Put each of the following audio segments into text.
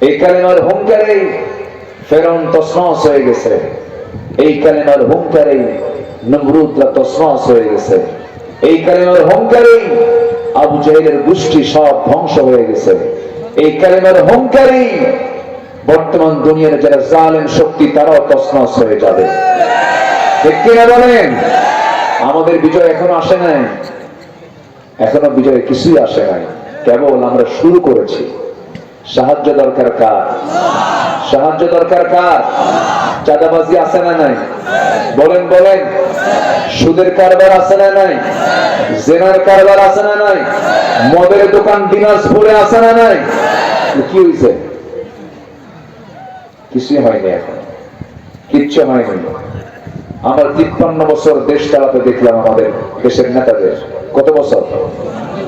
এই কালেমার হুঙ্কারেই ফেরাউন তছনছ হয়ে গেছে, এই কালেমার হুঙ্কারেই নমরুদরা তছনছ হয়ে গেছে, এই কালেমার হুঙ্কারেই আবু জাহেলের গোষ্ঠী সব ধ্বংস হয়ে গেছে, এই কালেমার হুঙ্কারেই বর্তমান দুনিয়ার যারা জালেম শক্তি তারাও তছনছ হয়ে যাবে। ঠিক কিনা বলেন? আমাদের বিজয় এখনো আসে নাই, এখনো বিজয় কিছুই আসে নাই, কেবল আমরা শুরু করেছি। সাহায্য দরকার কার? সাহায্য দরকার কার? চাঁদাবাজি আছে না নাই? বলেন বলেন। সুদের কারবার আছে না নাই? জেনার কারবার আছে না নাই? মদের দোকান দিনাজপুরে আছে না নাই? কি হয়েছে? কিছুই হয়নি, এখন কিচ্ছু হয়নি। আমরা 53 বছর দেশ চালাতে দেখলাম আমাদের দেশের নেতাদের। কত বছর?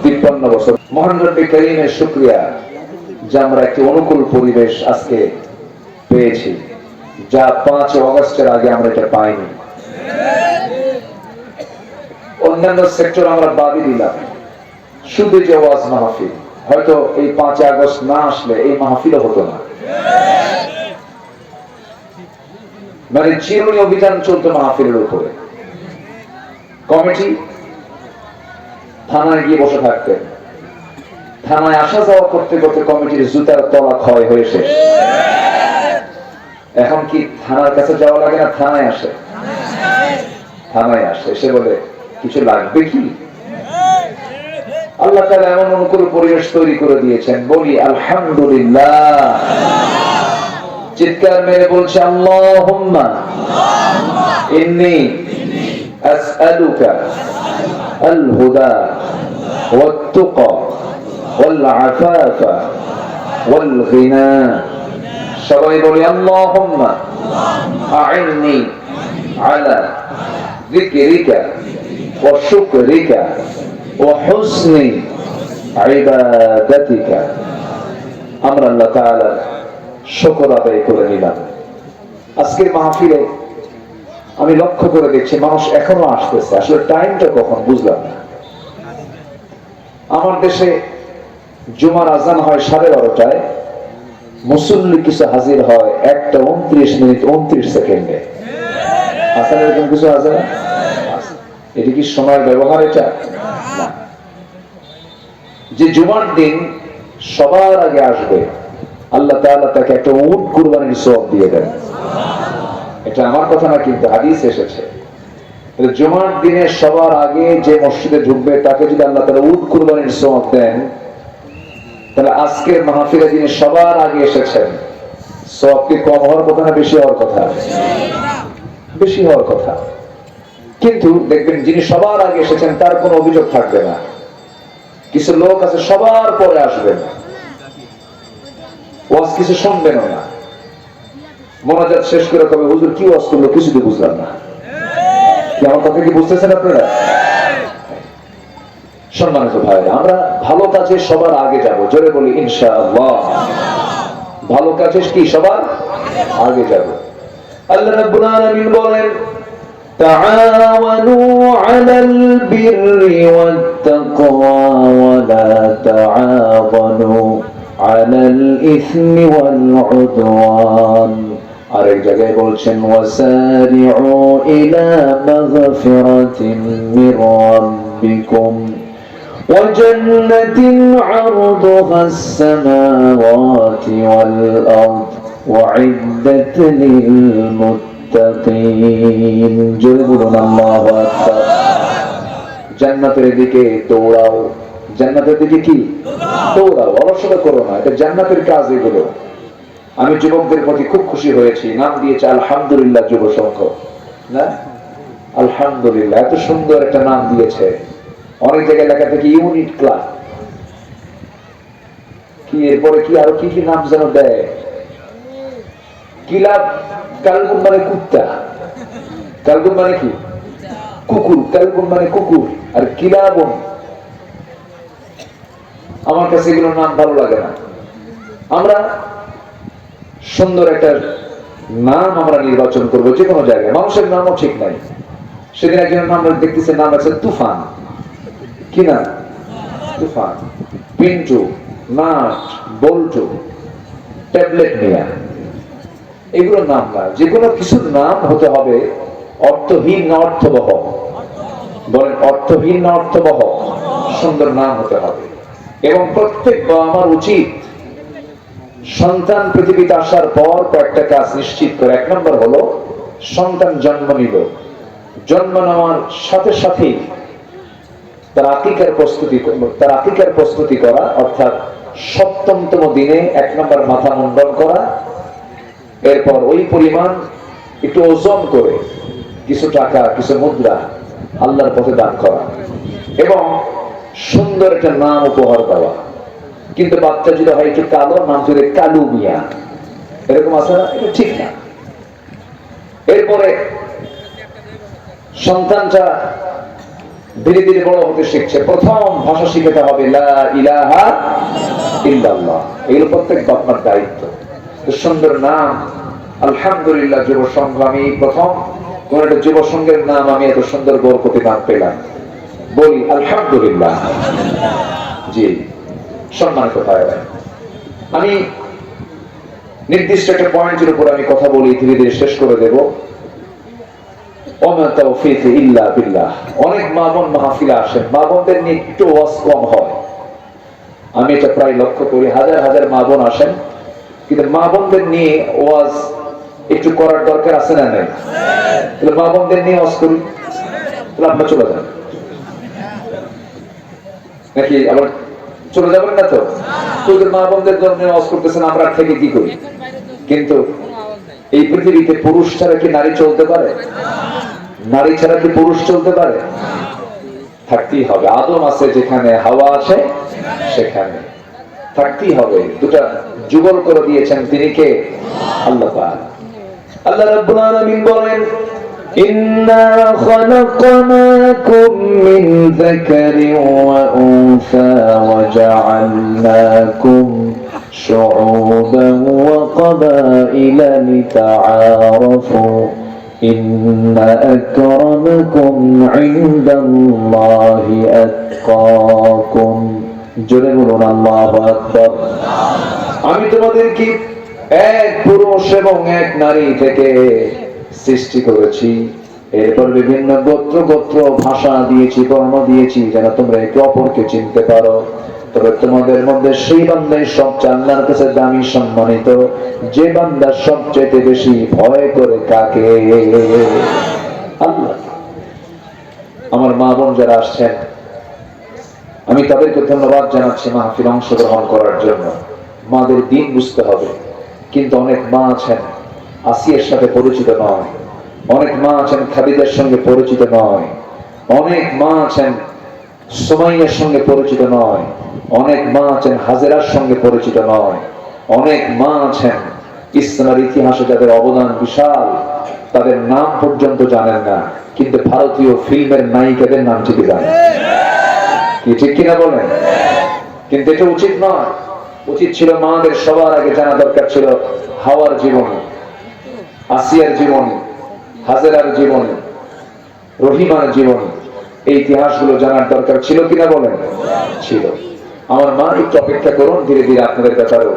53 বছর। মহান রব্বে কারীমের শুকরিয়া যে আমরা একটি অনুকূল পরিবেশ আজকে পেয়েছি, যা 5 আগস্টের আগে আমরা এটা পাইনি। অন্যান্য সেক্টর আমরা বাদই দিলাম, শুধু যে ওয়াজ মাহফিল, হয়তো এই 5 আগস্ট না আসলে এই মাহফিলও হতো না। মানে চিরুনি অভিযান চলতো মাহফিলের উপরে। কমিটি থানায় গিয়ে বসে থাকতেন, থানায় আসা যাওয়া করতে করতে কমিটির জুতার তলা ক্ষয় হয়ে শেষ। এখন কি থানার কাছে যাওয়া লাগে না, থানায় আসে? থানায় আসে, এসে বলে কিছু লাগবে কি? আল্লাহ তাআলা এমন অনুকূল পরিবেশ তৈরি করে দিয়েছেন, বলি আলহামদুলিল্লাহ। চিৎকার মেরে বলছে আল্লাহুম্মা ইন্নী আসআলুকা আল হুদা ওয়াত তুকা ওয়াল আফাফা ওয়াল গিনা। সবাই বলি আল্লাহুম্মা আইন্নি আলা যিকরিকা ওয়া শুকরিকা ওয়া হুসনি ইবাদাতিকা। আমরা আল্লাহ তাআলা শুকর আদায় করে নিলাম। আজকের মাহফিলে আমি লক্ষ্য করে দেখছি মানুষ এখনো আসতেছে, আসলে টাইমটা কখন বুঝলাম না। আমার দেশে জুমার আজান হয় 12:30টায়, মুসল্লি কিছু হাজির হয় 1:29:29। আসলে এরকম কিছু আছে না? এটা কি সময়ের ব্যবহার? এটা না। যে জুমার দিন সবার আগে আসবে, আল্লাহ তাআলা তাকে একটা উট কুরবানির সওয়াব দিয়ে দেন। এটা আমার কথা না, কিন্তু হাদিস এসেছে। জুমার দিনে সবার আগে যে মসজিদে ঢুকবে তাকে যদি আল্লাহ তাআলা উট কুরবানির সওয়াব দেন, তাহলে আজকের মাহফিলে যিনি সবার আগে এসেছেন, সওয়াব কি কম হওয়ার কথা না বেশি হওয়ার কথা? বেশি হওয়ার কথা। কিন্তু দেখবেন যিনি সবার আগে এসেছেন তার কোনো অভিযোগ থাকবে না। কিছু লোক আছে সবার পরে আসবেন, ওয়াজ কিছু শুনবেন না, মোনাজাত শেষ করে কবে হুজুর কি ওয়াজ করলো কিছুই বুঝলাম না। কি আমার কথা কি বুঝতেছেন আপনারা? সম্মানিত ভাইরা, আমরা ভালো কাজে সবার আগে যাব, জোরে বলি ইনশাআল্লাহ। ভালো কাজে কি সবার আগে যাব। আল্লাহ রাব্বুল আলামিন বলেন তাআওয়ানু আলাল বিররি ওয়াত তাকওয়া ওয়া লা তাআওয়ানু আলাল ইসমি ওয়াল উদওয়ান। আরেক জায়গায় বলছেন ওয়াসারিউ ইলা মাগফিরাতিন মির রাব্বিকুম ওয়া জান্নাতিন আরদুহা আস-সামাওয়াতি ওয়াল আরদ উইদ্দাত লিল মুত্তাকিন। জোরে বলুন আল্লাহু আকবার। জান্নাতের দিকে দৌড়াও। জান্নাতের দিকে কি? দৌড়াও, অলসতা করো না। এটা জান্নাতের কাজ এগুলো। আমি যুবকদের প্রতি খুব খুশি হয়েছি, নাম দিয়েছে আলহামদুলিল্লাহ যুব সংঘ। না, আলহামদুলিল্লাহ, এত সুন্দর একটা নাম দিয়েছে। অনেক জায়গায় লেখা থেকে ইউনিট ক্লাব, কি এরপরে কি আরো কি কি নাম যেন দেয়। কিলাব, কালগুন মানে কুত্তা, কালগুন মানে কি? কুকুর, কালগুন মানে কুকুর, আর কিলাবন আমার কাছে এগুলোর নাম ভালো লাগে না। আমরা সুন্দর একটা নাম আমরা নির্বাচন করবো যে কোনো জায়গায়। মানুষের নামও ঠিক নাই। সেদিন একজনের নাম দেখতেছে, নাম আছে তুফান। কি না? তুফান, পিন্টু, নাট, বল্টু, ট্যাবলেট নিয়ে, এগুলো নাম না। যে কোনো কিছুর নাম হতে হবে অর্থহীন না অর্থবহ। বলেন অর্থহীন না অর্থবহ? সুন্দর নাম হতে হবে। এবং প্রত্যেক আমার উচিত সন্তান পৃথিবীতে আসার পর কয়েকটা কাজ নিশ্চিত করে। এক নম্বর হলো সন্তান জন্ম নিল, জন্ম নেওয়ার সাথে সাথেই তার আকিকার প্রস্তুতি করা, অর্থাৎ সপ্তমতম দিনে এক নম্বর মাথা মুন্ডন করা, এরপর ওই পরিমাণ একটু ওজন করে কিছু টাকা কিছু মুদ্রা আল্লাহর পথে দান করা এবং সুন্দর একটা নাম উপহার দেওয়া। কিন্তু বাচ্চা যদি হয় একটু কালো, নাম যদি কালু মিয়া, এরকম আছে না? এটা ঠিক না। এরপরে সন্তানটা ধীরে ধীরে বড় হতে শিখছে, প্রথম ভাষা শিখাতে হবে লা ইলাহা ইল্লাল্লাহ। এগুলো প্রত্যেক বাপমার দায়িত্ব। সুন্দর নাম, আলহামদুলিল্লাহ যুব সংঘ, আমি প্রথম কোন একটা যুব সংঘের নাম আমি এত সুন্দর বরকতি নাম পেলাম, বলি আলহামদুলিল্লাহ। জি সম্মানিত ভাইরা, আমি নির্দিষ্ট একটা পয়েন্টের উপর আমি কথা বলি, ধীরে ধীরে শেষ করে দেব। ওমা তাওফীক ইল্লা বিল্লাহ। অনেক মা বোন মাহফিলে আসেন, মা বোনদের নিয়ে একটু ওয়াজ কম হয়। আমি এটা প্রায় লক্ষ্য করি, হাজার হাজার মা বোন আসেন, কিন্তু মা বোনদের নিয়ে ওয়াজ একটু করার দরকার আছে না নাই? তাহলে মা বোনদের নিয়ে ওয়াজ করি, তাহলে আপনারা চলে যান নাকি? আবার চলে যাবেন না তো? তোদের মা বোনদের জন্য ওয়াজ করতেছেন, আমরা থেকে কি করি? কিন্তু এই পৃথিবীতে পুরুষ ছাড়া কি নারী চলতে পারে? নারী ছাড়া কি পুরুষ চলতে পারে? থাকতেই হবে। আদম আছে যেখানে, হাওয়া আছে সেখানে, থাকতেই হবে। দুটা যুগল করে দিয়েছেন তিনি কে? আল্লাহ পাক। আল্লাহ রাব্বুল আলামিন বলেন, ইন্না খালাকনাকুম মিন যাকারিন ওয়া উনসা ওয়া জাআলনাকুম শুউবান ওয়া ক্বাবাইলা লিতাআরাফু ইন্না আকরামাকুম ইনদাল্লাহি আতকাকুম। জোরে বলুন আল্লাহু আকবার। আমি তোমাদেরকে এক পুরুষ এবং এক নারী থেকে সৃষ্টি করেছি, এরপর বিভিন্ন গোত্র গোত্র ভাষা দিয়েছি, বর্ণ দিয়েছি, যেন তোমরা একে অপরকে চিনতে পারো। তবে তোমাদের মধ্যে সেই বান্দাই সবচেয়ে আল্লাহর কাছে দামি, সম্মানিত, যে বান্দা সবচেয়ে বেশি ভয় করে কাকে? আল্লাহ। আমার মা বোন যারা আসছেন, আমি তাদেরকে ধন্যবাদ জানাচ্ছি মাহফিলে অংশগ্রহণ করার জন্য। মাদের দিন বুঝতে হবে। কিন্তু অনেক মা আছেন আসিয়ার সাথে পরিচিত নয়, অনেক মা আছেন খাদিজার সঙ্গে পরিচিত নয়, অনেক মা আছেন সুমাইয়ার সঙ্গে পরিচিত নয়, অনেক মা আছেন হাজেরার সঙ্গে পরিচিত নয়, অনেক মা আছেন ইসলামের ইতিহাসে যাদের অবদান বিশাল, তাদের নাম পর্যন্ত জানেন না, কিন্তু ভারতীয় ফিল্মের নায়িকাদের নাম ঠিকই জানেন। কি ঠিক কিনা বলেন? কিন্তু এটা উচিত নয়। উচিত ছিল মাদের সবার আগে জানা দরকার ছিল হাওয়ার জীবনী, আসিয়ার জীবনী, হাজেরার জীবনী, রহিমার জীবনী। এই ইতিহাসগুলো জানার দরকার ছিল কিনা বলেন? ছিল। আমার মা, একটু অপেক্ষা করুন, ধীরে ধীরে আপনাদের ব্যাপারেও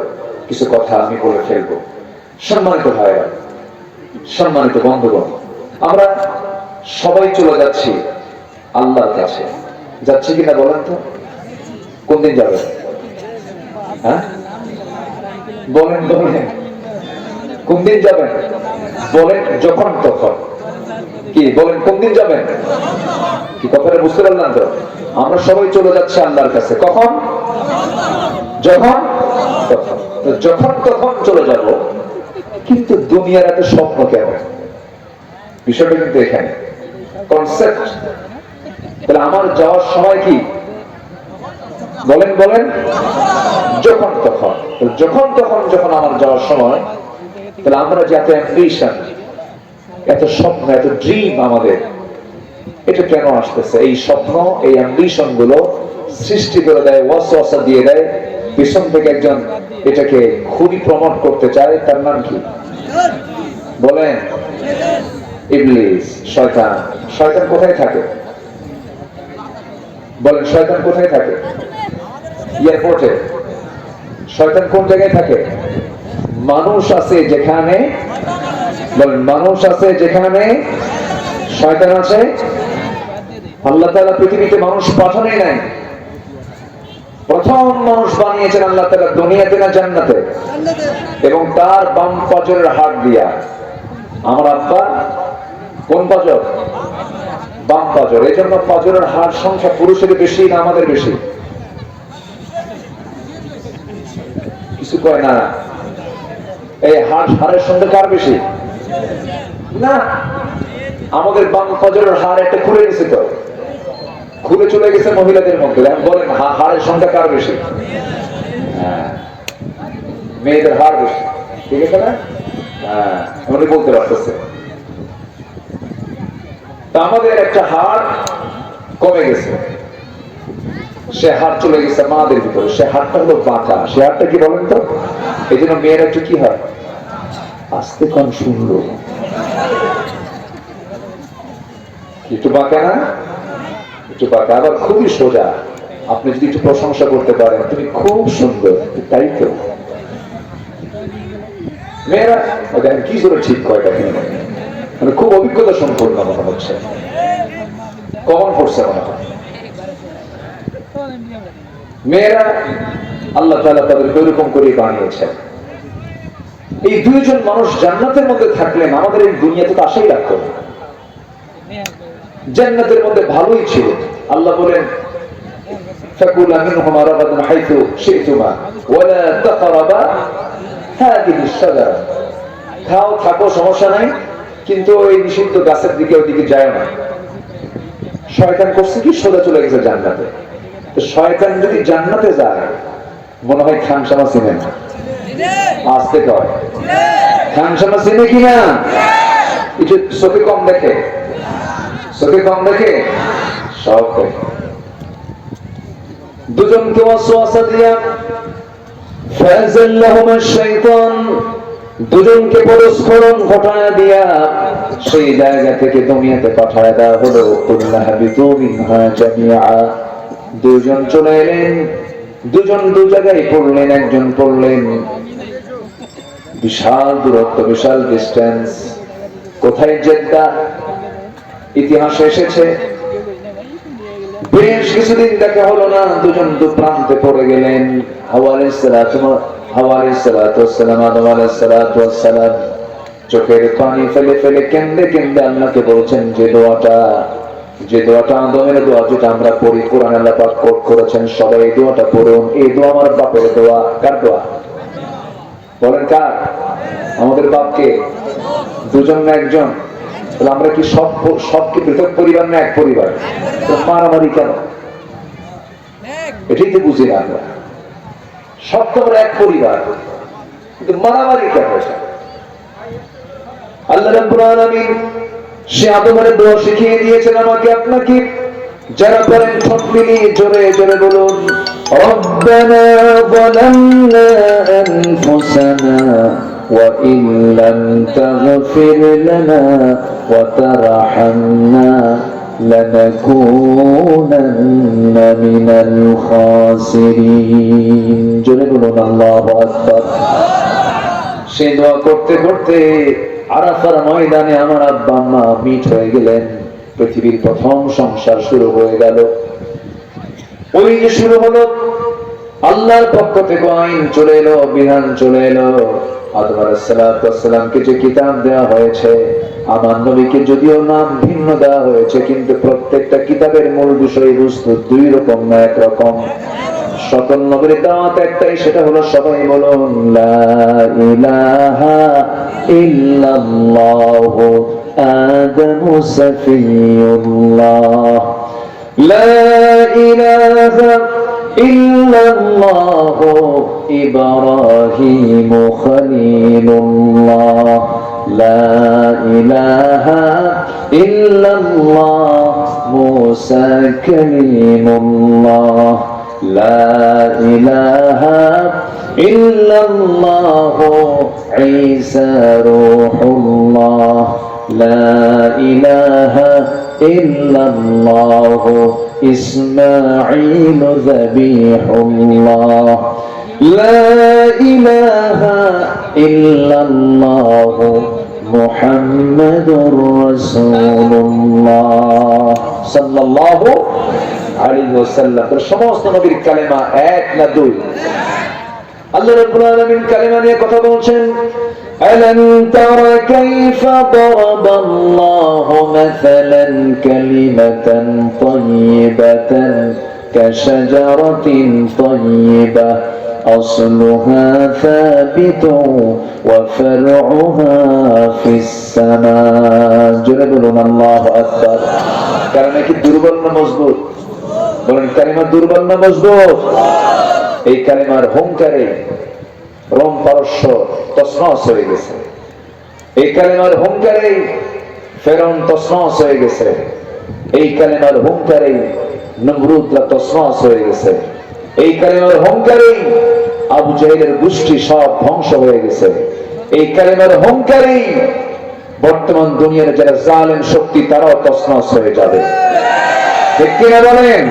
কিছু কথা আমি বলে ফেলবো। সম্মানিত ভাইরা, সম্মানিত বন্ধুগণ, আমরা সবাই চলে যাচ্ছি আল্লাহর কাছে। যাচ্ছি কিনা বলেন তো? কোন দিন যাবেন? হ্যাঁ বলেন, বলেন কোন দিন যাবেন? বলেন যখন তখন। কি বলেন, কোন দিন যাবেন? কি কথাটা বুঝতে পারলাম তো? আমরা সবাই চলে যাচ্ছি আল্লাহর কাছে। কখন? যখন তখন। যখন তখন চলে যাব, কিন্তু দুনিয়ার এত স্বপ্ন কেন? বিষয়টা কিন্তু এখানে কনসেপ্ট। তাহলে আমার যাওয়ার সময় কি? বলেন, বলেন যখন তখন। যখন তখন যখন আমার যাওয়ার সময়, তাহলে আমরা যে এত অ্যাম্বিশন, এত স্বপ্ন, এত ড্রিম আমাদের, এটা কেন আসতেছে? এই স্বপ্ন, এই অ্যাম্বিশন গুলো সৃষ্টি করে দেয়, ওয়াসওয়াসা দিয়ে দেয় পিছন থেকে একজন, এটাকে খুবই প্রমোট করতে চায়। তার নাম কি? বলেন ইবলিস, শয়তান। শয়তান কোথায় থাকে? বলেন শয়তান কোথায় থাকে? এয়ারপোর্টে। শয়তান কোন জায়গায় থাকে? মানুষ আছে যেখানে, বলেন মানুষ আছে যেখানে শয়তান আছে। আল্লাহ তাআলা পৃথিবীতে মানুষ পাঠানোই নাই। প্রথম মানুষ বানিয়েছেন আল্লাহ তাআলা দুনিয়াতে না জান্নাতে? এবং তার বাম পাঁজরের হাড় দিয়া। আমার আব্বা কোন পাঁজর? বাম পাঁজর। এই জন্য পাঁজরের হাড় সংখ্যা পুরুষের বেশি না আমাদের বেশি? কিছু কয় না। এই হাড়ের সঙ্গে কার বেশি? না, আমাদের বাম পাঁজরের হাড় একটা খুলে গেছে, তো খুলে চলে গেছে মহিলাদের মধ্যে। বলেন হাড়ের সংখ্যা কার বেশি? মেয়েদের হাড় বেশি, ঠিক আছে না? উনি বলতে পারতেছে। তা আমাদের একটা হাড় কমে গেছে, সে হাড় চলে গেছে মাদের ভিতরে। সে হাড়টা হলো বাঁকা। সে হাড়টা কি বলেন তো? এই জন্য মেয়েরা একটু কি হয়, আস্তে কম সুন্দর, একটু বাঁকা না? একটু বাঁকা, আবার খুবই সোজা। আপনি যদি একটু প্রশংসা করতে পারেন, তুমি খুব সুন্দর, তাই তো মেয়েরা কি করে ঠিক কয়টা কিনে, মানে খুব অভিজ্ঞতা সম্পূর্ণ মনে হচ্ছে, কমন পড়ছে মনে হয়। মেয়েরা আল্লাহ তাআলা তাদেরকে ওইরকম করে বানিয়েছেন। এই দুইজন মানুষ জান্নাতের মধ্যে থাকলেন, আমাদের এই দুনিয়াতে তো আশাই রাখতো না। জান্নাতের মধ্যে ভালোই ছিল। আল্লাহ বলেন ফাকুলা মিনহুমা রাগাদান হাইতু শি'তুমা ওয়ালা তাকরাবা হাদিহি আশ-শাজারা। খাও, থাকো, সমস্যা নাই, কিন্তু ওই নিষিদ্ধ গাছের দিকে ওইদিকে যায় না। শয়তান করছে কি, সোজা চলে গেছে জান্নাতে। তো শয়তান যদি জান্নাতে যায়, মনে হয় খানসামা চিনে না। আসতে কয় খানসামা চিনে কিনা? একটু চোখে কম দেখে, চোখে কম দেখে, সব দেখে। দুজনকে ওয়াসওয়াসা দিয়া ফাযাল্লাহুমা শাইতান, দুজনকে পরস্পরণ ঘটায় দিয়া সেই জায়গা থেকে দুনিয়াতে পাঠায় দেওয়া হলো। কুল্লা হাবিতু মিনহা জামিআ। দুজন চলে এলেন, দুজন দু জায়গায় পড়লেন। একজন পড়লেন বিশাল দূরত্ব, বিশাল ডিস্টেন্স। কোথায়? জেদ্দা। ইতিহাসে এসেছে বেশ কিছুদিন দেখা হলো না, দুজন দু প্রান্তে পড়ে গেলেন। হাওয়া আলাইহিস সালাম, আদম আলাইহিস সালাম চোখের পানি ফেলে ফেলে কেন্দে কেন্দে আল্লাহকে বলছেন যে দোয়াটা আদমের দোয়া, যেটা আমরা পড়ি, কোরআনে আল্লাহ পাক কোট করেছেন। সবাই এই দোয়াটা পড়ুন। এই দোয়া আমার বাপের দোয়া। কার দোয়া বলেন? কার? আমাদের বাপকে। দুজন না একজন? তাহলে আমরা কি সবকে পৃথক পরিবার না এক পরিবার? মারামারি কেন? এটাই তো বুঝি না আমরা। সব তো আমরা এক পরিবার, কিন্তু মারামারি কেন? আল্লাহ রাব্বুল আলামিন সে আদমের দোয়া শিখিয়ে দিয়েছেন আমাকে আপনাকে। যারা পড়েন ঠোঁট মিলিয়ে জোরে জোরে বলুন, রব্বানা যালামনা আনফুসানা ওয়া ইন লাম তাগফির লানা ওয়া তারহামনা লানাকুনান্না মিনাল খাসিরিন। জোরে বলুন আল্লাহু আকবার। সে দোয়া করতে করতে আরাফার ময়দানে আমার আব্বা আম্মা মিট হয়ে গেলেন। পৃথিবীর প্রথম সংসার শুরু হয়ে গেল। ওই যে শুরু হলো, আল্লাহর পক্ষ থেকে আইন চলে এলো, বিধান চলে এলো। আদম আলাইহিস সালামকে যে কিতাব দেওয়া হয়েছে, আমার নবীকে যদিও নাম ভিন্ন দেওয়া হয়েছে, কিন্তু প্রত্যেকটা কিতাবের মূল বিষয়বস্তু দুই রকম না এক রকম। সকল নবীর দাওয়াত একটাই, সেটা হলো সবাই বলুন লা ইলাহা ইল্লাল্লাহু আদামু সাফিয়ুল্লাহ। লা ইলাহা ইল্লাল্লাহু ইব্রাহিমু খলিলুল্লাহ। লা ইলাহা ইল্লাল্লাহ মুসা কালিমুল্লাহ। লা ইলাহা ইল্লাল্লাহ ঈসা রূহুল্লাহ। লা ইলাহা ইল্লাল্লাহ ইসমাঈল যাবিহুল্লাহ। লা ইলাহা ইল্লাল্লাহু মুহাম্মাদুর রাসূলুল্লাহ সাল্লাল্লাহু আলাইহি ওয়াসাল্লাম। সমস্ত নবীর কালেমা এক না দুই? আল্লাহ রাব্বুল আলামিন কালেমা নিয়ে কথা বলছেন, আলাম তারা কাইফা দারাবাল্লাহু মাসালান কালিমাতান তাইয়িবাতান কাশাজারাতিন তাইয়িবা আসলুহা সাবিতুন ওয়া ফারউহা ফিস সামা। জোরে বলুন আল্লাহু আকবার। কালেমা কি দুর্বল না মজবুত? বলেন, কালেমা দুর্বল না মজবুত? এই কালেমার হুঙ্কারে রোম পারস্য তছনছ হয়ে গেছে। এই কালেমার হুঙ্কারে ফেরাউন তছনছ হয়ে গেছে। এই কালেমার হুঙ্কারে নমরুদরা তছনছ হয়ে গেছে। এই কালেমার হুঙ্কারে আবু জাহেলের গোষ্ঠী সব ধ্বংস হয়ে গেছে। এই কালেমার হুঙ্কারে বর্তমান দুনিয়ার যারা জালেম শক্তি তারাও তছনছ হয়ে যাবে। ঠিক কিনা বলেন?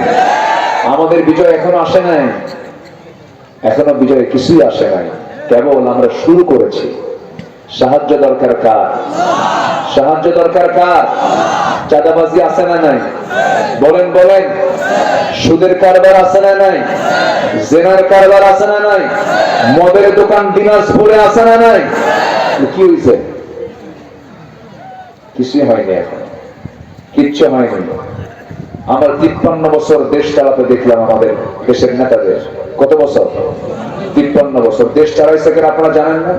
আমাদের বিজয় এখনো আসে নাই, এখনো বিজয় কিছুই আসে নাই, কেবল আমরা শুরু করেছি। সাহায্য দরকার কার? সাহায্য দরকার কার? চাঁদাবাজি আছে না নাই? বলেন বলেন। সুদের কারবার আছে না নাই? জেনার কারবার আছে না নাই? মদের দোকান দিনাজপুরে আছে না নাই? কি হয়েছে? কিছুই হয়নি, এখন কিচ্ছু হয়নি। আমরা 53 বছর দেশ চালাতে দেখলাম আমাদের দেশের নেতাদের। কত বছর? 53 বছর দেশ চালাইছে কেন আপনারা জানেন না?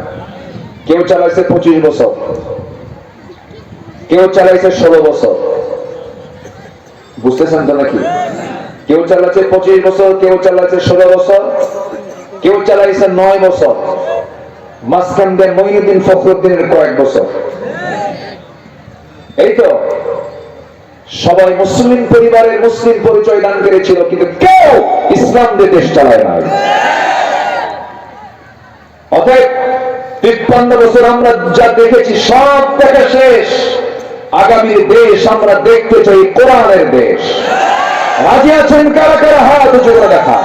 কেউ চালাইছে 25 বছর, কেউ চালাইছে 16 বছর। বুঝতেছেন তো নাকি? কেউ চালাইছে 25 বছর, কেউ চালাইছে 16 বছর, কেউ চালাইছে 9 বছর। মাঝখান দিয়ে মঈনুদ্দিন ফখরুদ্দিনের কয়েক বছর। এই তো সবাই মুসলিম পরিবারের মুসলিম পরিচয় দান করেছিল, কিন্তু কেউ ইসলাম দিয়ে দেশ চালায় নাই। অতএব 53 বছর আমরা যা দেখেছি সব দেখা শেষ। আগামী দেশ আমরা দেখতে চাই কোরআনের দেশ। রাজি আছেন কারা কারা? হাত উঁচু করে দেখা।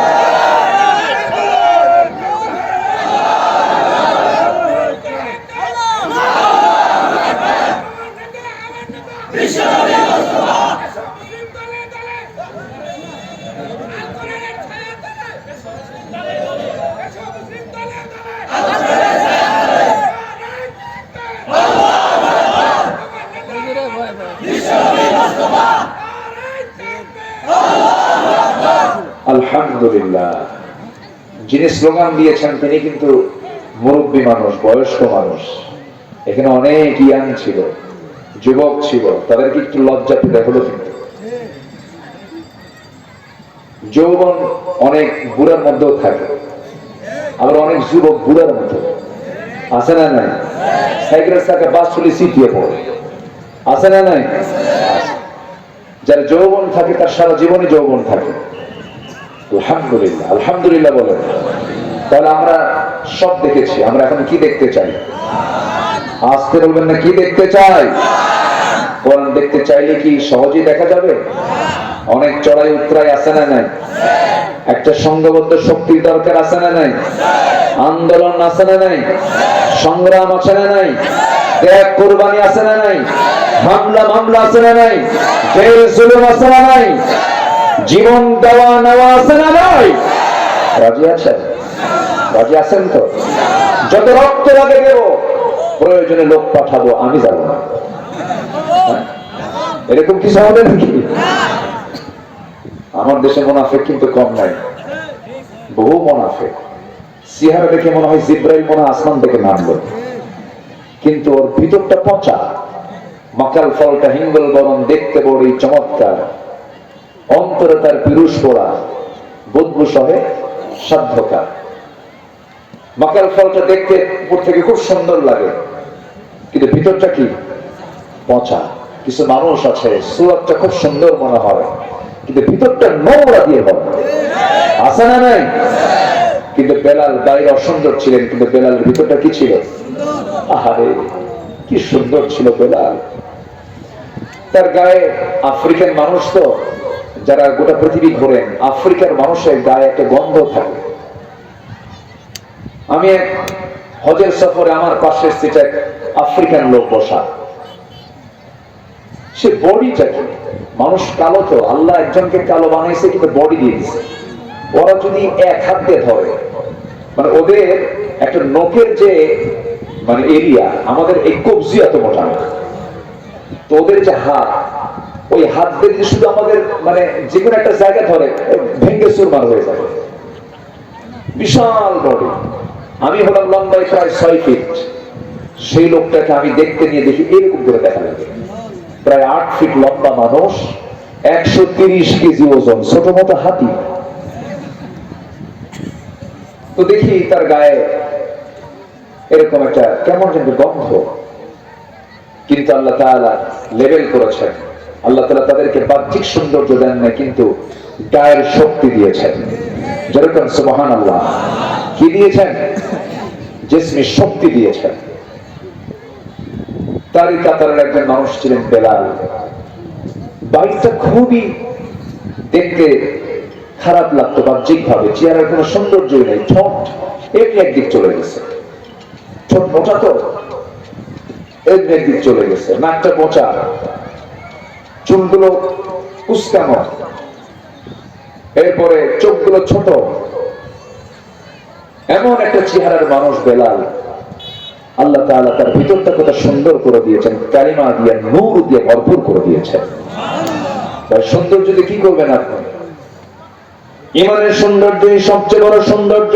আলহামদুলিল্লাহ। যিনি স্লোগান দিয়েছেন তিনি কিন্তু মুরব্বী মানুষ, বয়স্ক মানুষ। এখানে অনেক ইয়াং ছিল, যুবক ছিল, তাদেরকে একটু লজ্জা পেতে হলো। কিন্তু যৌবন অনেক বুড়ার মধ্যেও থাকে, আবার অনেক যুবক বুড়ার মধ্যে আছে না নাই? সাইকেলের চাকা বাস চলে সিটিয়ে পড়ে, আছে না নাই? যার যৌবন থাকে তার সারা জীবনে যৌবন থাকে। আলহামদুলিল্লাহ, আলহামদুলিল্লাহ বলেন। তাহলে আমরা সব দেখেছি, আমরা এখন কি দেখতে চাই? আসতে বলবেন না, কি দেখতে চাই? কোরআন দেখতে চাইলে কি সহজেই দেখা যাবে? অনেক চড়াই উতরাই আছে না নাই? একটা সংঘবদ্ধ শক্তির দরকার আছে না নাই? আন্দোলন আছে না নাই? সংগ্রাম আছে না নাই? ত্যাগ কোরবানি আছে না নাই? হামলা মামলা আছে না নাই? জেল জুলুম আছে না নাই? জীবন দেওয়া নেওয়া আছে না নাই? রাজি আছেন? রাজি আছেন তো? যত রক্ত লাগে দেব, প্রয়োজনে লোক পাঠাবো, আমি যাবো না। এরকম কিছু হবে নাকি? আমার দেশে মুনাফিক কিন্তু কম নাই, বহু মুনাফিক। চেহারা দেখে মনে হয় জিব্রাইল মনে আসমান থেকে নামলো, কিন্তু ওর ভিতরটা পচা। মাকাল ফলটা হিঙ্গল বরণ, দেখতে বড়ই চমৎকার, অন্তরে তার পিরুষ পড়া, বদবু সহে সাধ্যকার। মাকাল ফলটা দেখতে উপর থেকে খুব সুন্দর লাগে, কিন্তু ভিতরটা কি? পচা। কিছু মানুষ আছে সুরতটা খুব সুন্দর মনে হয়, কিন্তু ভিতরটা নোংরা দিয়ে হয়, আছে না নাই? কিন্তু বেলাল বাইরে অসুন্দর ছিলেন, কিন্তু বেলালের ভিতরটা কি ছিল? আহারে কি সুন্দর ছিল বেলাল। তার গায়ে, আফ্রিকান মানুষ তো, যারা গোটা পৃথিবী ঘোরেন, আফ্রিকার মানুষের গায়ে একটা গন্ধ থাকে। আমি এক হজের সফরে আমার পাশের সিটে আফ্রিকান লোক বসা, সে বডিটা কি, মানুষ কালো তো, আল্লাহ একজনকে কালো বানাইছে কিন্তু বডি দিয়ে দিছে। ওরা যদি এক হাত দিয়ে ধরে, মানে ওদের একটা নখের যে মানে এরিয়া, আমাদের এই কবজি এত মোটা না, তো ওদের যে হাত, ওই হাত দিয়ে যদি শুধু আমাদের মানে যে কোনো একটা জায়গা ধরে ভেঙ্গে চুরমার হয়ে যাবে, বিশাল বডি। আমি হলাম লম্বায় প্রায় 6 ফিট, সেই লোকটাকে আমি দেখতে নিয়ে দেখি এরকম করে দেখা লাগে, প্রায় 8 ফিট লম্বা মানুষ, 130 কেজি ওজন, ছোট মতো হাতি। তো দেখি তার গায়ে এরকম একটা কেমন যেন গন্ধ, কিন্তু আল্লাহ তাআলা লেভেল করেছেন। আল্লাহ তাআলা তাদেরকে বাহ্যিক সৌন্দর্য দেন না, কিন্তু গায়ের শক্তি দিয়েছেন। যেরকম সুবহানাল্লাহ, কি দিয়েছেন? জিসমি শক্তি দিয়েছেন। তারই কাতারের একজন মানুষ ছিলেন বেলাল। বাড়িটা খুবই দেখতে খারাপ লাগতো বাহ্যিক ভাবে, চেহারার কোনো সৌন্দর্যই নেই, ঠোঁট এমনি একদিক চলে গেছে, ঠোঁট মোটা তো এমনি একদিক চলে গেছে, নাকটা মোচা, চুলগুলো কুচকানো, এরপরে চোখগুলো ছোট, এমন একটা চেহারার মানুষ বেলাল। আল্লাহ তাআলা তার ভিতরটা কত সুন্দর করে দিয়েছেন, কালিমা দিয়ে নূর দিয়ে ভরপুর করে দিয়েছেন। তার সৌন্দর্য দিয়ে কি করবেন আপনি? ইমানের সৌন্দর্যই সবচেয়ে বড় সৌন্দর্য।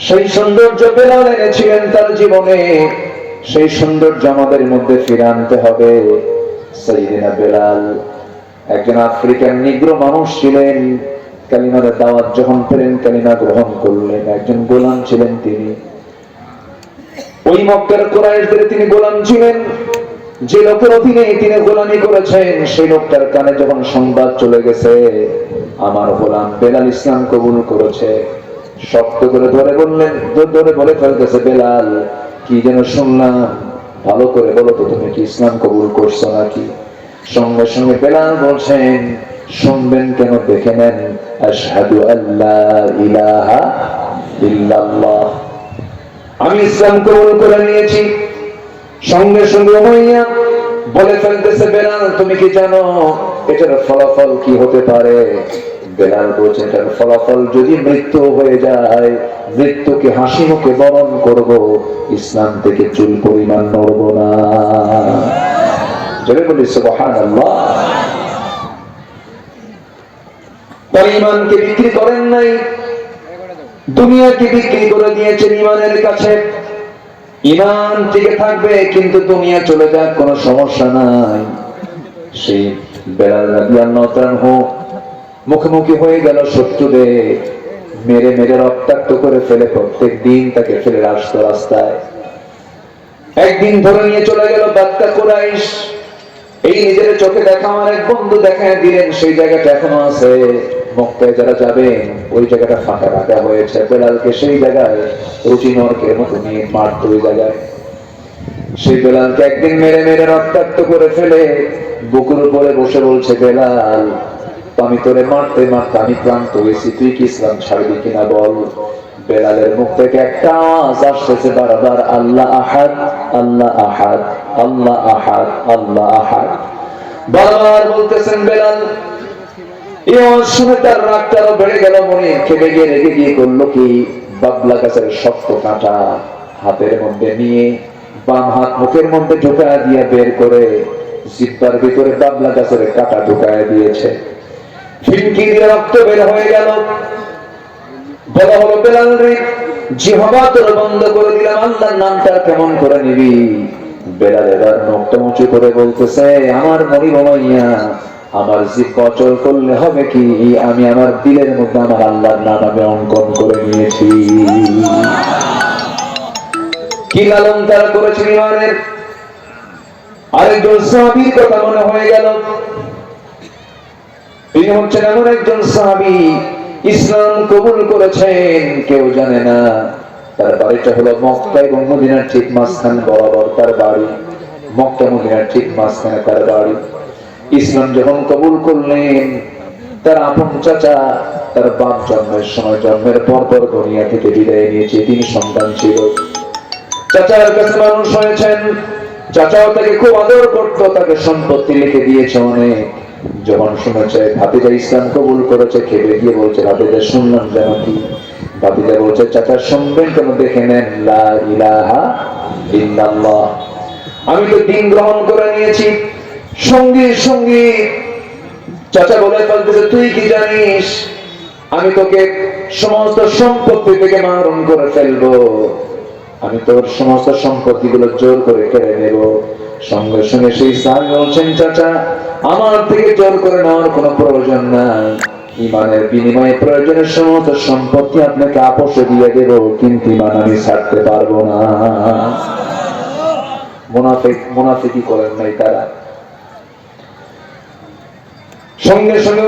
সেই সৌন্দর্য বেলাল এনেছিলেন তার জীবনে, সেই সৌন্দর্য আমাদের মধ্যে ফিরে আনতে হবে। সাইয়েদনা বেলাল একজন আফ্রিকান নিগ্রো মানুষ ছিলেন। কালিমার দাওয়াত যখন পেলেন, কালিমা গ্রহণ করলেন। একজন গোলাম ছিলেন তিনি, ওই মক্কার কুরাইশদের তিনি গোলাম ছিলেন। যে লোকের অধীনে তিনি গোলামি করেছেন, সেই লোকটার কানে যখন সংবাদ চলে গেছে আমার গোলাম বেলাল ইসলাম কবুল করেছে, শক্ত করে ধরে বললেন, ধরে বলে ফেলতেছে, বেলাল কি যেন শুনলাম, ভালো করে বলো তো, তুমি কি ইসলাম কবুল করছো নাকি? সঙ্গে সঙ্গে বেলাল বলছেন, শুনবেন কেন, দেখে নেন, আশহাদু আল্লা ইলাহা ইল্লাল্লাহ, আমি ইসলাম কবুল করে নিয়েছি। সঙ্গে সঙ্গে উমাইয়া বলে ফেলতেছে, বেলাল তুমি কি জানো এটার ফলাফল কি হতে পারে? বেলাল বলছে, এটার ফলাফল যদি মৃত্যু হয়ে যায়, মৃত্যুকে হাসি মুখে বরণ করব, ইসলাম থেকে চুল পরিমাণ নড়ব না। জোরে বলি সুবহানাল্লাহ। তার ঈমানকে বিক্রি করেন নাই, দুনিয়াকে বিক্রি করে দিয়েছেন ঈমানের কাছে। ঈমান টিকে থাকবে, কিন্তু দুনিয়া চলে যাক কোনো সমস্যা নাই। সেই বেলাল রাদিয়াল্লাহু তাআলা মুখোমুখি হয়ে গেল শত্রুদের, মেরে মেরে রক্তাক্ত করে ফেলে, প্রত্যেক দিন তাকে ফেলে আসতো রাস্তায়। একদিন ধরে নিয়ে চলে গেল বাক্কা কুরাইশ। এই নিজের চোখে দেখা আমার এক বন্ধু দেখায় দিলেন, সেই জায়গাটা এখনো আছে। মক্কায় যারা যাবেন ওই জায়গাটা ফাঁকা রাখা হয়েছে। বেলালকে সেই জায়গায় রুচি নরকের মতো নিয়ে মারত ওই জায়গায়। সেই বেলালকে একদিন মেরে মেরে রক্তাক্ত করে ফেলে বুকুর উপরে বসে বলছে, বেলাল আমি তোরে মারতে মারতে আমি ক্লান্ত হয়েছি, তুই কি ইসলাম ছাড়বি কিনা বল। বেলালের মুখ থেকে একটা আওয়াজ আসতেছে বারবার, আল্লাহ আহাদ, আল্লাহ আহাদ, আল্লাহ আহাদ, আল্লাহ আহাদ, বারবার বলতেছেন বেলাল। এই আওয়াজ শুনে তার রাগটা আরো বেড়ে গেল, মনে খেপে গিয়ে রেগে গিয়ে করলো কি, বাবলা গাছের শক্ত কাঁটা হাতের মধ্যে নিয়ে বাম হাত মুখের মধ্যে ঢুকায় দিয়ে বের করে জিহ্বার ভিতরে বাবলা গাছের কাঁটা ঢুকায় দিয়েছে। ফিনকি দিয়ে রক্ত বের হয়ে গেল। বলা হলো, বেলাল রে, জিহ্বা তোর বন্ধ করে দিলাম, আল্লাহর নামটা কেমন করে নিবি? বেলাল এবার মুখটা উঁচু করে বলতেছে, আমার মরিব মাইয়া, আমার জিহ্বা অচল করলে হবে কি, আমি আমার দিলের মধ্যে আমার আল্লাহর নাম আমি অঙ্কন করে নিয়েছি। কি লালন তারা করেছেন ঈমানের। আরেকজন সাহাবীর কথা মনে হয়ে গেল। তিনি হচ্ছেন এমন একজন সাহাবী, ইসলাম কবুল করেছেন কেউ জানে না। তার বাড়িটা হলো মক্কা এবং মদিনার ঠিক মাঝখান বরাবর তার বাড়ি। মক্কা মদিনার ঠিক মাঝখানে তার বাড়ি। ইসলাম যখন কবুল করলেন, তার আপন চাচা তার বাপ জন্মের সময় জন্মের পর দুনিয়া থেকে বিদায় নিয়েছে, 3 সন্তান ছিল। চাচার কাছে মানুষ হয়েছেন, চাচাও তাকে খুব আদর করতো, তাকে সম্পত্তি লিখে দিয়েছে অনেক। যখন শুনেছে ভাতিজা ইসলাম কবুল করেছে, খেপে গিয়ে বলছে, ভাতিজা শুনলাম যেন কি? ভাতিজা বলছে, চাচা শুনবেন কেন? দেখে নেন, লা ইলাহা ইল্লাল্লাহ, আমি তো দিন গ্রহণ করে নিয়েছি। সঙ্গে সঙ্গে চাচা বলে ফেলতেছে, তুই কি জানিস আমি তোকে সমস্ত সম্পত্তি থেকে মাহরুম করে ফেলবো, আমি তোর সমস্ত সম্পত্তি গুলো জোর করে কেড়ে নেব। সঙ্গে সঙ্গে সেই সাহাবী বলছেন, চাচা আমার থেকে জোর করে নেওয়ার কোনো প্রয়োজন নাই, ইমানের বিনিময়ে প্রয়োজনের সমস্ত সম্পত্তি আপনাকে আপোষে দিয়ে দেব, কিন্তু ইমান আমি ছাড়তে পারবো না। মুনাফিকি করেন নাই তারা। সঙ্গে সঙ্গে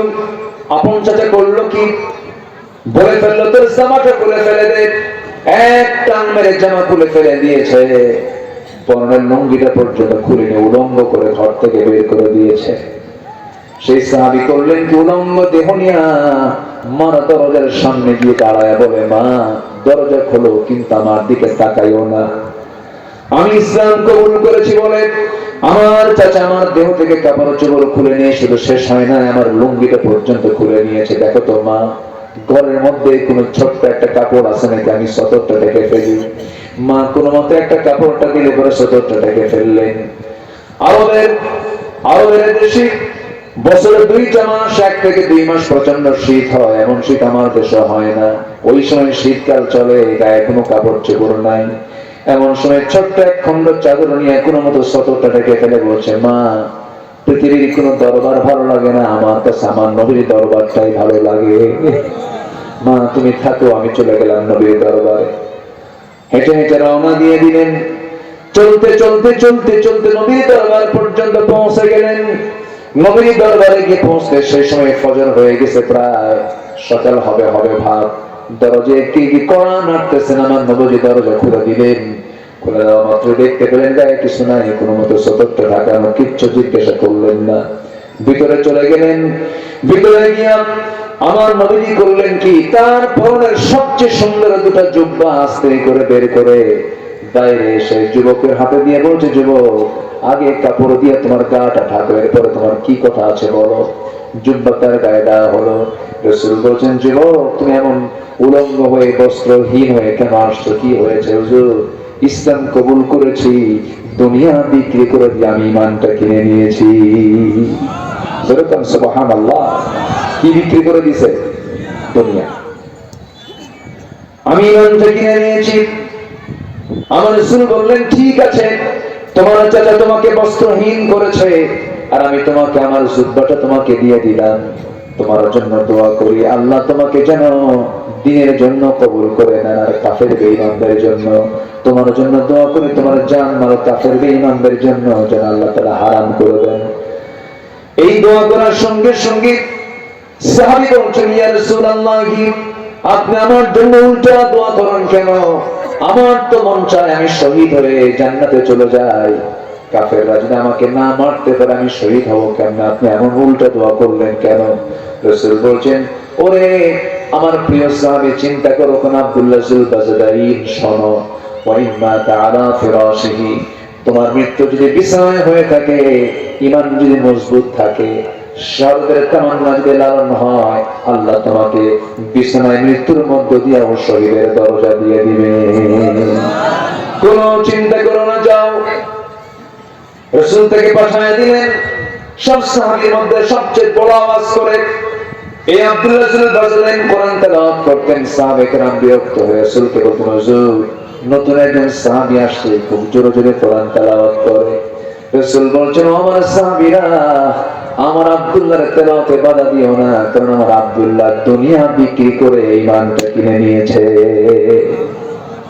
আপন চাচা করলো কি, বলে ফেললো, তোর জামাটা খুলে ফেলে দে। এক টান মেরে জামা খুলে ফেলে দিয়েছে, পরনের লুঙ্গিটা পর্যন্ত খুলে নিয়ে উলঙ্গ করে ঘর থেকে বের করে দিয়েছে। সেই সাহাবী করলেন কি, উলঙ্গ দেহ নিয়ে মার দরজার সামনে গিয়ে দাঁড়ায় বলে, মা দরজা খোলো, কিন্তু আমার দিকে তাকাইও না, আমি ইসলাম কবুল করেছি বলে আমার চাচা আমার দেহ থেকে কাপড় চোপড় খুলে নিয়ে শুধু শেষ হয় না, আমার লুঙ্গিটা পর্যন্ত খুলে নিয়েছে। দেখো তো মা, ঘরের মধ্যে কোন ছোট্ট একটা কাপড় আছে নাকি, আমি সতরটা ঢেকে ফেলি। মা কোনো মতে একটা কাপড়টা দিলে পরে সতরটা ঢেকে ফেললেন। আরবের দেশে বছরে 2টা মাস, 1 থেকে 2 মাস প্রচন্ড শীত হয়, এমন শীত আমার দেশে হয় না। ওই সময় শীতকাল চলে, গায়ে কোনো কাপড় চোপড় নাই। এমন সময় ছোট্ট এক খন্ড চাদর নিয়ে কোনো মতো সতরটা ঢেকে ফেলে বলছে, মা পৃথিবীর কোনো দরবার ভালো লাগে না, আমার কাছে আমার নবীর দরবারটাই ভালো লাগে। মা তুমি থাকো, আমি চলে গেলাম নবীর দরবারে। হেঁটে হেঁটে রওনা দিয়ে দিলেন। চলতে চলতে চলতে চলতে নবীর দরবার পর্যন্ত পৌঁছে গেলেন। নবীর দরবারে গিয়ে পৌঁছতে সেই সময় ফজর হয়ে গেছে, প্রায় সকাল হবে ভাব। দরজা কি কড়া নাড়তেছেন, আমার নবী দরজা খুলে দিলেন। খুলে দেওয়া মাত্র দেখতে পেলেন গায়ে কিছু নাই, কোনো মতো সতর্কটা ঢাকানো, কিচ্ছু জিজ্ঞাসা করলেন না। ভিতরে চলে গেলেন। ভিতরে গিয়া আমার নবীজি করলেন কি, তার পরনের সবচেয়ে সুন্দর 2টা জুব্বা আস্তে করে বের করে বাইরে এসে যুবকের হাতে দিয়ে বলছে, যুবক আগে কাপড় দিয়ে তোমার গাটা ঢাকো, এরপরে তোমার কি কথা আছে বলো। জুব্বা তার গায়ে দেওয়া হলো। রাসূল বলছেন, যুবক তুমি এমন উলঙ্গ হয়ে বস্ত্রহীন হয়ে কেন আসছো, কি হয়েছে? হুজুর ইসলাম কবুল করেছি, দুনিয়া বিক্রি করে দিয়ে আমি ইমানটা কিনে নিয়েছি। যেরকম সুবহানাল্লাহ, কি বিক্রি করে দিছে? দুনিয়া। আমি ইমানটা কিনে নিয়েছি। আমার রাসূল বললেন, ঠিক আছে, তোমার চাচা তোমাকে বস্ত্রহীন করেছে, আর আমি তোমাকে আমার জুব্বাটা তোমাকে দিয়ে দিলাম। তোমার জন্য দোয়া করি, আল্লাহ তোমাকে যেন দ্বীনের জন্য কবুল করে নেন। আর কাফের বেঈমানদের জন্য তোমার জন্য দোয়া করি, তোমার জান মাল কাফের বেঈমানদের জন্য যেন আল্লাহ তাআলা হারাম করে দেন। এই দোয়া করার সঙ্গে সঙ্গে সাহাবী বলছেন, ইয়া রাসূলুল্লাহ, আপনি আমার জন্য উল্টা দোয়া করেন কেন? আমার তো মন চায় আমি শহীদ হয়ে জান্নাতে চলে যাই। কাফেররা যদি আমাকে না মারতে পারে আমি শহীদ হব কেন? আপনি এমন উল্টা দোয়া করলেন কেন? রাসূল বলছেন, ওরে আমার প্রিয় সাহাবী, চিন্তা করো কোন আব্দুল্লাহ যুল বাজদাইন, শোনো, ওয়া ইম্মা তাআলা ফিরাশিহি, তোমার মৃত্যু যদি বিছানায় হয়ে থাকে, ঈমান যদি মজবুত থাকে, শরতের তামান্না যদি লালন হয়, আল্লাহ তোমাকে বিছানায় মৃত্যুর মধ্য দিয়ে শহীদের দরজা দিয়ে দিবে। কোন চিন্তা করো না, যাও। রাসূল থেকে পাঠিয়ে দিলেন। সব সাহাবীর মধ্যে সবচেয়ে বড় আওয়াজ করে এই আব্দুল্লাহ যুল বাজদাইন কোরআন তেলাওয়াত করতেন। সাহাবায়ে কেরাম বিরক্ত হয়ে রাসূলকে বলতেন, হুজুর নতুন একজন সাহাবী আসছে, খুব জোরে জোরে কোরআন তেলাওয়াত করে। রাসূল বলছেন, আমার সাহাবীরা, আমার আব্দুল্লাহর তেলাওয়াতে বাধা দিও না, কারণ আমার আব্দুল্লাহ দুনিয়া বিক্রি করে ঈমানটা কিনে নিয়েছে।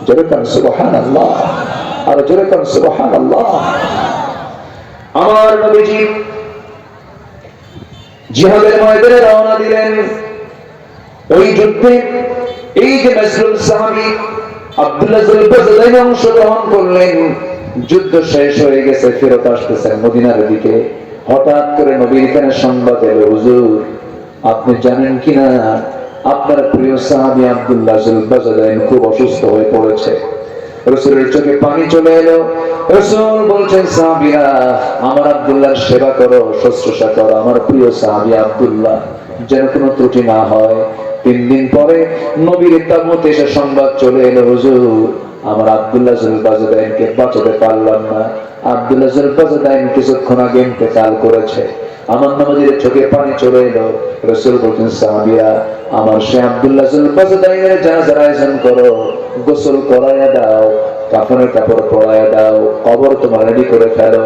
জোরে কান সুবহানাল্লাহ, আর জোরে কান সুবহানাল্লাহ। আমার নবীজি জিহাদের ময়দানে রওনা দিলেন। ওই যুদ্ধে এই যে মাসরুল সাহাবী আব্দুল্লাহ যুল বাজদাইন অংশগ্রহণ করলেন। যুদ্ধ শেষ হয়ে গেছে, ফেরত আসতেছেন মদিনার দিকে। হঠাৎ করে নবীর কানে সংবাদ এলো, হুজুর আপনি জানেন কিনা আপনার প্রিয় সাহাবী আব্দুল্লাহ জুল বাজদাইন খুব অসুস্থ হয়ে পড়েছে। রাসূলের চোখে পানি চলে এলো। রাসূল বলছেন, সাহাবীরা আমার আব্দুল্লাহর সেবা করো, শুশ্রূষা করো, আমার প্রিয় সাহাবী আব্দুল্লাহ যেন কোনো ত্রুটি না হয়। 3 দিন পরে নবীর তাবুতে এসে সংবাদ চলে এলো, হুজুর আমার আব্দুল্লাহ জুল বাজদাইনকে বাঁচাতে পারলাম না। আব্দুল্লাহ জুল বাজদাইন কিছুক্ষণ আগে ইন্তেকাল করেছে। আমার নবীর চোখে পানি চলে এলো। রাসূল বলছেন, সাহাবীরা আমার সে আব্দুল্লাহ জুল বাজদাইনের জানাজার আয়োজন করো, গোসল করায়া দাও, কাফনের কাপড় পরায়া দাও, কবর তোমার রেডি করে ফেলো।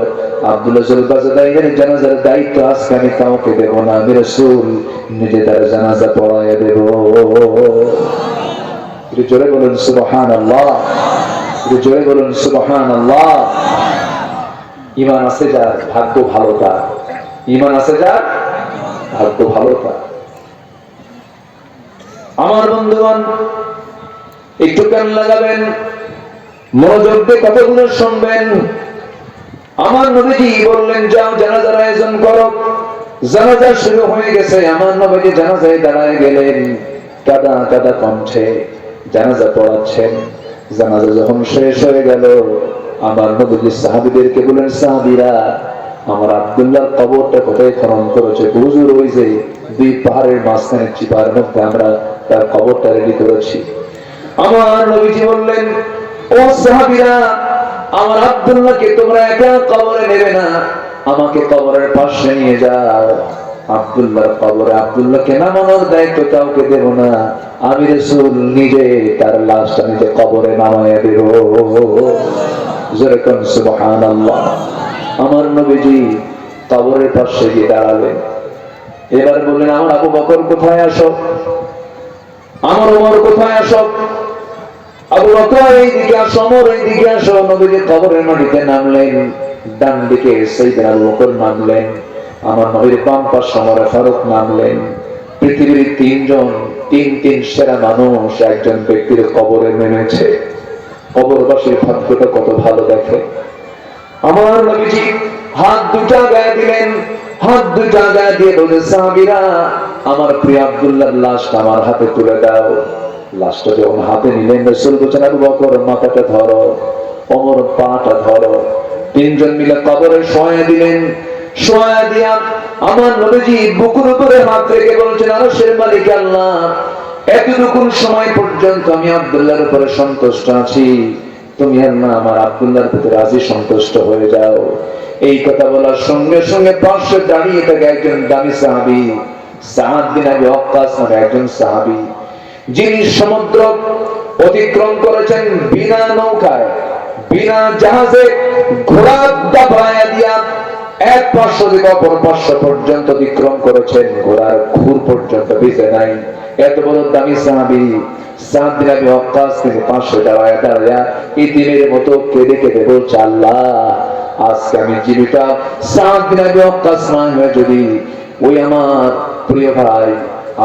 আব্দুল্লাহ জুল বাজদাইনের জানাজার দায়িত্ব আজকে আমি কাউকে দেব না, আমি রাসূল নিজে তার জানাজা পড়ায়া দেব। জোরে বলুন সুবহানাল্লাহ, জোরে বলুন সুবহানাল্লাহ। ঈমান আছে যার ভাগ্য ভালো তার, ঈমান আছে যার ভাগ্য ভালো তার। আমার বন্ধুগণ একটু কান লাগাবেন, মনোযোগ দিয়ে কথাগুলো শুনবেন। আমার নবীজি বললেন, যাও জানাজার আয়োজন করো। জানাজা শুরু হয়ে গেছে। আমার নবীজি জানাজায় দাঁড়ায় গেলেন, কাদা কাদা কণ্ঠে জানাজা পড়াচ্ছেন। জানাজা যখন শেষ হয়ে গেল, আমার নবীজি সাহাবীদেরকে বলেন, সাহাবীরা আমার আব্দুল্লাহর কবরটা কোথায় খনন করেছে? হুজুর ওই যে 2 পাহাড়ের মাঝখানে চিপার মধ্যে আমরা তার কবরটা রেডি করেছি। আমার নবীজি বললেন, ও সাহাবীরা আমার আব্দুল্লাহকে তোমরা একা কবরে নেবে না, আমাকে কবরের পাশে নিয়ে যাও। আব্দুল্লাহর কবরে আব্দুল্লাহকে নামানোর দায়িত্ব কাউকে দেব না, আমি রাসূল নিজে তার লাশটা নিজে কবরে নামায়া দেব। যেরকম সুবহানাল্লাহ। আমার নবীজি কবরের পাশে গিয়ে দাঁড়ালেন। এবার বললেন, আমার আবু বকর কোথায় আসো, আমার ওমর কোথায় আসো। আবু বকর এইদিকে আসো, ওমর এইদিকে আসো। নবীজি কবরের মাটিতে নামলেন, ডান দিকে সাইয়েদনা আবু বকর নামলেন, আমার নবীর বাম পাশে ওমর ফারুক নামলেন। পৃথিবীর 3 জন, 3 সেরা মানুষ একজন ব্যক্তির কবরে নেমেছে। কবরবাসীর ভাগ্যটা কত ভালো দেখে। আমার নবীজি হাত দুটা গায়ে দিলেন, হাত দুটা গায়ে দিয়ে বলে, সাহাবীরা আমার প্রিয় আব্দুল্লাহর লাশটা আমার হাতে তুলে দাও। লাশটা যখন হাতে নিলেন, রাসূল বলেন, আবু বকর মাথাটা ধরো, ওমর পাটা ধরো। 3 জন মিলে কবরে শোয়া দিলেন। শোয়া দিয়া আমার নবীজি বুকের উপরে হাত রেখে বলছেন, আরশের মালিক আল্লাহ, এতটুকু সময় পর্যন্ত আমি আব্দুল্লাহর উপরে সন্তুষ্ট আছি, তুমি আল্লাহ আমার আব্দুল্লাহর প্রতি রাজি সন্তুষ্ট হয়ে যাও। এই কথা বলার সঙ্গে সঙ্গে পাশে দাঁড়িয়ে থাকে একজন দামি সাহাবী, সাদ বিন আবি ওয়াক্কাস নামে একজন সাহাবী, যিনি সমুদ্র অতিক্রম করেছেন বিনা নৌকায়, বিনা জাহাজে, ঘোড়া দাপায়া দিয়া এক পার্শ্ব থেকে অপর পার্শ্ব পর্যন্ত অতিক্রম করেছেন, ঘোড়ার খুর পর্যন্ত ভিজে নাই। এত বড় দামি সাহাবী সাদ বিন আবি ওয়াক্কাস তিনি পাশে দাঁড়ায়া ইতিমের মতো কেঁদে কেঁদে বলছে, আল্লাহ আজকে আমি জীবিত সাদ বিন আবি ওয়াক্কাস না হয়ে যদি ওই আমার প্রিয় ভাই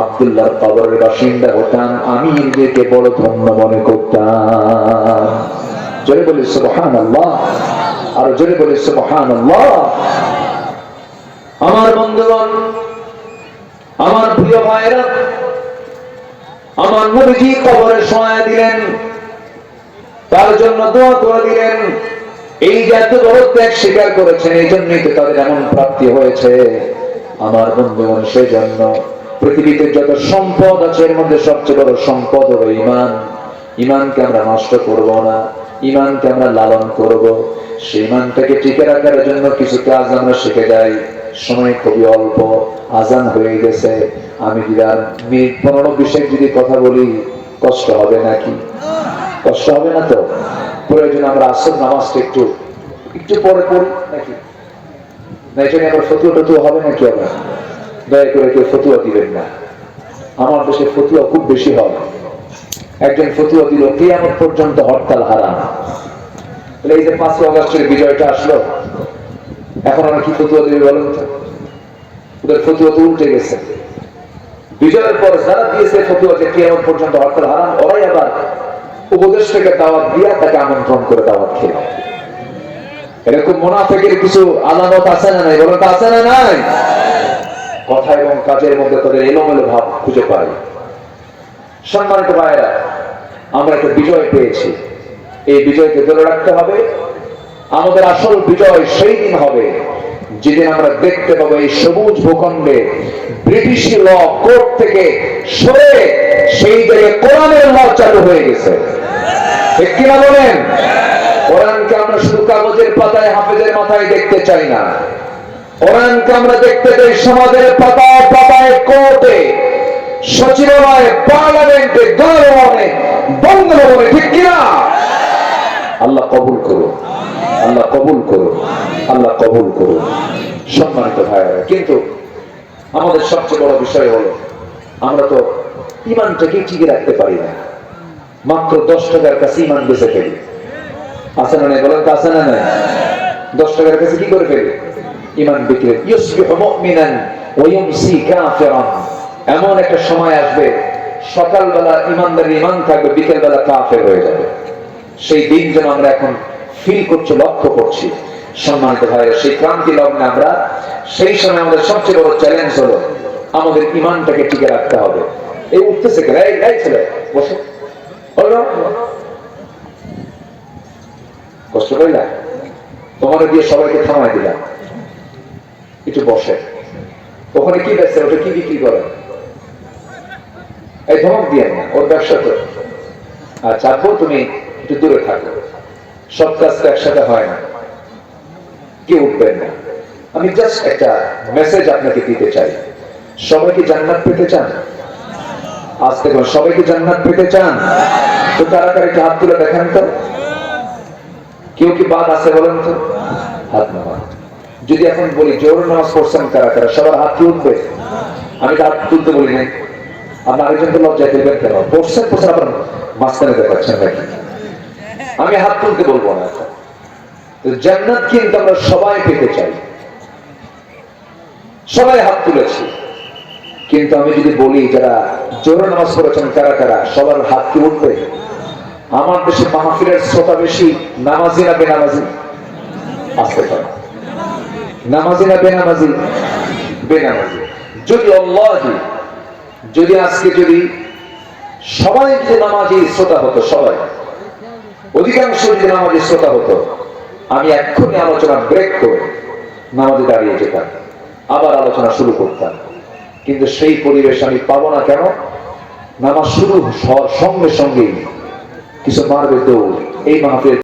আব্দুল্লাহর কবরের বাসিন্দা হতাম, আমি নিজেকে বড় ধন্য মনে করতাম। জোরে বলি সুবহানাল্লাহ, আর জোরে বলি সুবহানাল্লাহ। আমার বন্ধুগণ, আমার প্রিয় ভাইরা, আমার নবীজি কবরে শোয়া দিলেন, তার জন্য দোয়া করে দিলেন। এই যে এত বড় ত্যাগ স্বীকার করেছেন, এই জন্যই তো তাদের এমন প্রাপ্তি হয়েছে। আমার বন্ধুগণ, সেই জন্য পৃথিবীতে যত সম্পদ আছে এর মধ্যে সবচেয়ে বড় সম্পদ হলো ঈমান। ঈমানকে আমরা নষ্ট করব না, ঈমানকে আমরা লালন করব। সেই ঈমানটাকে টিকে রাখার জন্য কিছু কাজ আমরা শিখে যাই। সময় খুবই অল্প, আজান হয়ে গেছে। আমি যদি আর মিনিট 15-20 যদি কথা বলি, কষ্ট হবে নাকি? কষ্ট হবে না তো? প্রয়োজন আমরা আসর নামাজটা একটু পরে পড়ি নাকি? না এখানে আবার ফতুয়া টতুয়া হবে নাকি? আবার দয়া করে কেউ ফতুয়া দিবেন না। আমার দেশে ফতুয়া খুব বেশি হয়। একজন ফতুয়া দিল, কিয়ামত পর্যন্ত হরতাল হারাম। এই যে 5 আগস্টের বিজয়টা আসলো, এখন আমরা কি ফতুয়া দিবে বলেন তো? ওদের ফতুয়া তো উল্টে গেছে। বিজয়ের পর যারা দিয়েছে ফতুয়া যে কিয়ামত পর্যন্ত হরতাল হারাম, ওরাই আবার উপদেষ্টাকে দাওয়াত দিয়া তাকে আমন্ত্রণ করে দাওয়াত খেয়ে। এরকম মুনাফিকের কিছু আলামত আছে না নাই? বলেন তো আছে না নাই? কথা এবং কাজের মধ্যে তাদের এলোমেলো ভাব খুঁজে পাই। সম্মানিত ভাইয়েরা, আমরা একটা বিজয় পেয়েছি, এই বিজয়কে ধরে রাখতে হবে। আমাদের আসল বিজয় সেই দিন হবে যেদিন আমরা দেখতে পাবো এই সবুজ ভূখণ্ডে ব্রিটিশ ল কোর্ট থেকে সরে সেই জায়গায় কোরআনের ল চালু হয়ে গেছে। ঠিক কিনা বলেন? কোরআনকে আমরা শুধু কাগজের পাতায় হাফেজের মাথায় দেখতে চাই না, কোরআনকে আমরা দেখতে চাই সমাজের পাতায় পাতায়, কোর্টে, সচিবালয়ে, পার্লামেন্টে, গণভবনে, বঙ্গভবনে। ঠিক কিনা? আল্লাহ কবুল করুন, আল্লাহ কবুল করুন, আল্লাহ কবুল করুন। সম্মানিত ভাইয়েরা, কিন্তু আমাদের সবচেয়ে বড় বিষয় হলো আমরা তো ইমানটাকে টিকে রাখতে পারি না। মাত্র 10 টাকার কাছে ইমান বেঁচে ফেলি। আছে না নাই? বলেন তো আছে না নাই? 10 টাকার কাছে কি করে ফেলি? ইমান বিক্রি। ইউসবিহু মুমিনান ওয়া ইউমসি কাফিরান। এমন একটা সময় আসবে সকালবেলা ইমানদার ইমান থাকবে, বিকেলবেলা কাফের হয়ে যাবে। সেই দিন যেন আমরা এখন ফিল করছি, লক্ষ্য করছি। সম্মানিত ভাইরা, সেই ক্রান্তি লগ্নে আমরা, সেই সময় আমাদের সবচেয়ে বড় চ্যালেঞ্জ হলো আমাদের ইমানটাকে টিকে রাখতে হবে। এই উঠতেছে কেন? এই ছেলে বসো, কষ্ট পাইলা? তোমার দিয়ে সবাইকে থামাই দিলাম, একটু বসে। ওখানে কি বেচছে? ওটা কি বিক্রি করে? এই ধমক দিয়ে না, ওর ব্যবসা তো। আচ্ছা আপু, তুমি একটু দূরে থাকো, সব কাজ তো একসাথে হয় না, কেউ উঠবেন না। আমি জাস্ট একটা মেসেজ আপনাকে দিতে চাই। সবাইকে জান্নাত পেতে চান? আজ দেখুন, সবাইকে জান্নাত পেতে চান তো কারা কারা একটু হাত তুলে দেখেন তো। কেউ কি বাদ আছে বলেন তো? হাত নামান। যদি এখন বলি জোর নামাজ পড়ছেন কারা কারা, সবার হাত কি উঠবে? আমি তো হাত তুলতে বলি নাই। আপনার আরেকজনকে লজ্জায় দেবেন কেন? পড়ছেন পড়ছেন, আপনার মাঝখানে দেখাচ্ছেন নাকি? আমি হাত তুলতে বলবো না। জান্নাত কিন্তু আমরা সবাই পেতে চাই, সবাই হাত তুলেছি। কিন্তু আমি যদি বলি যারা জোহর নামাজ পড়েছেন কারা কারা, সবার হাত কি উঠবে? আমার দেশে মাহফিলের শ্রোতা বেশি নামাজি না বেনামাজি? আসতে পারে। নামাজি না বেনামাজি? বেনামাজি। যদি আল্লাহি, যদি আজকে যদি সবাই যে নামাজি শ্রোতা হতো, সবাই অধিকাংশ যদি নামাজি শ্রোতা হতো, আমি এক্ষুনি আলোচনা ব্রেক করে নামাজে দাঁড়িয়ে যেতাম, আবার আলোচনা শুরু করতাম। কিন্তু সেই পরিবেশ আমি পাবো না। কেন? নামাজ শুরু হওয়ার সঙ্গে সঙ্গেই কিছু মারবে দৌড়, এই মাহফিলের